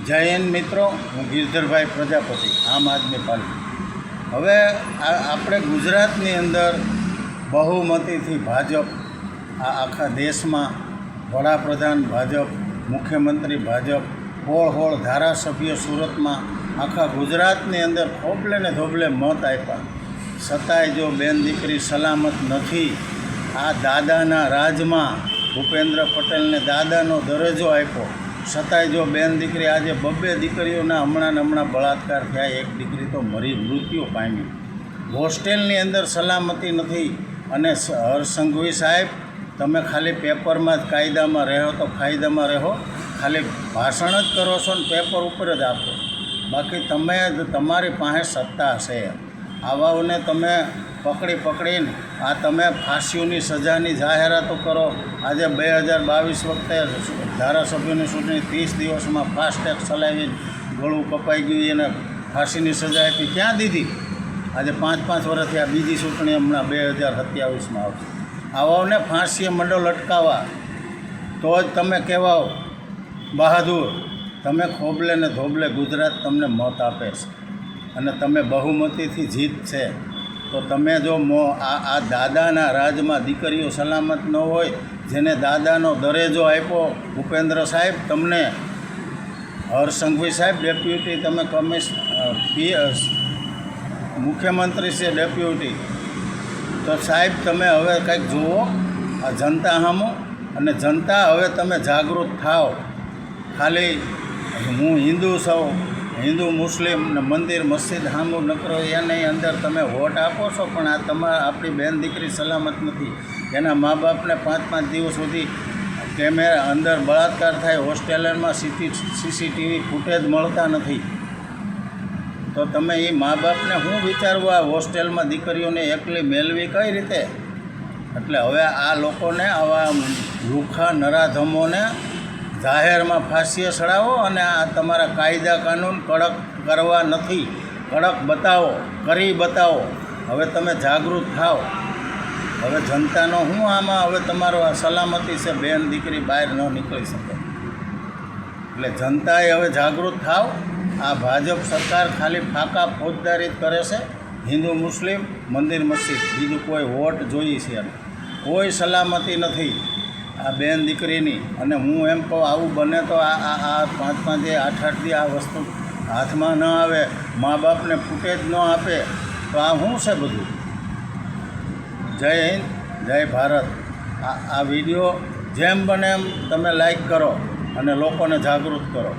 જય હિન્દ મિત્રો, હું ગિરધરભાઈ પ્રજાપતિ, આમ આદમી પાર્ટી. હવે આપણે ગુજરાતની અંદર બહુમતીથી ભાજપ, આ આખા દેશમાં વડાપ્રધાન ભાજપ, મુખ્યમંત્રી ભાજપ, હોળ ધારાસભ્ય સુરતમાં આખા ગુજરાતની અંદર ખોબલે ને ધોબલે મત આપ્યા. છતાંય જો બેન દીકરી સલામત નથી, આ દાદાના રાજમાં ભૂપેન્દ્ર પટેલને દાદાનો દરજ્જો આપ્યો, છતાંય જો બેન દીકરી આજે બબ્બે દીકરીઓના હમણાં બળાત્કાર થયા, એક દીકરી તો મૃત્યુ પામી. હોસ્ટેલની અંદર સલામતી નથી. અને હરસંઘવી સાહેબ, તમે ખાલી પેપરમાં જ કાયદામાં રહો તો ફાયદામાં રહો, ખાલી ભાષણ જ કરો છો ને પેપર ઉપર જ આપો. બાકી તમે તમારી પાસે સત્તા છે, આવાઓને તમે પકડીને આ તમે ફાંસીઓની સજાની જાહેરાતો કરો. આજે 2022 વખતે ધારાસભ્યોની ચૂંટણી 30 દિવસમાં ફાસ્ટેગ ચલાવીને ગળું કપાઈ ગયું, એને ફાંસીની સજા આપી, ક્યાં દીધી? આજે 5-5 વર્ષથી આ બીજી ચૂંટણી હમણાં 2027માં આવશે. આવાઓને ફાંસીએ મંડો લટકાવવા તો જ તમે કહેવાઓ બહાદુર. તમે ખોબલે ને ધોબલે ગુજરાત તમને મત આપે છે અને તમે બહુમતીથી જીત છે. તો તમે જો આ દાદાના રાજમાં દીકરીઓ સલામત ન હોય, જેને દાદાનો દરજ્જો આપ્યો ભૂપેન્દ્ર સાહેબ, તમને હરસંઘવી સાહેબ ડેપ્યુટી, તમે મુખ્યમંત્રી છે ડેપ્યુટી, તો સાહેબ તમે હવે કંઈક જુઓ આ જનતા સામો. અને જનતા હવે તમે જાગૃત થાઓ. ખાલી હું હિન્દુ છું, હિન્દુ મુસ્લિમ ને મંદિર મસ્જિદ સામું નકરો એની અંદર તમે વોટ આપો છો, પણ આ આપણી બેન દીકરી સલામત નથી. એના મા બાપને 5-5 દિવસ સુધી કેમેરા અંદર બળાત્કાર થાય, હોસ્ટેલમાં સીસીટીવી ફૂટેજ મળતા નથી. તો તમે એ મા બાપને શું વિચારવું, આ હોસ્ટેલમાં દીકરીઓને એકલી મેળવી કઈ રીતે? એટલે હવે આ લોકોને, આવા લુખા નરાધમોને જાહેરમાં ફાંસીએ ચડાવો અને આ તમારા કાયદા કાનૂન કડક કરવા નથી, કડક બતાવો, કરી બતાવો. હવે તમે જાગૃત થાઓ. હવે જનતાનો શું આમાં હવે તમારો આ સલામતી છે, બેન દીકરી બહાર ન નીકળી શકે. એટલે જનતાએ હવે જાગૃત થાવ. આ ભાજપ સરકાર ખાલી ફાકા ફોજદારી જ કરે છે, હિન્દુ મુસ્લિમ મંદિર મસ્જિદ, બીજું કોઈ વોટ જોઈએ છે, કોઈ સલામતી નથી આ બેન દીકરીની. અને હું એમ કહું, આવું બને તો આ 5-5 દી 8-8 દી આ વસ્તુ હાથમાં ન આવે, મા બાપને ફૂટેજ ન આપે, તો આ શું છે બધું? જય હિન્દ, જય ભારત. આ વિડીયો જેમ બને એમ તમે લાઈક કરો અને લોકોને જાગૃત કરો.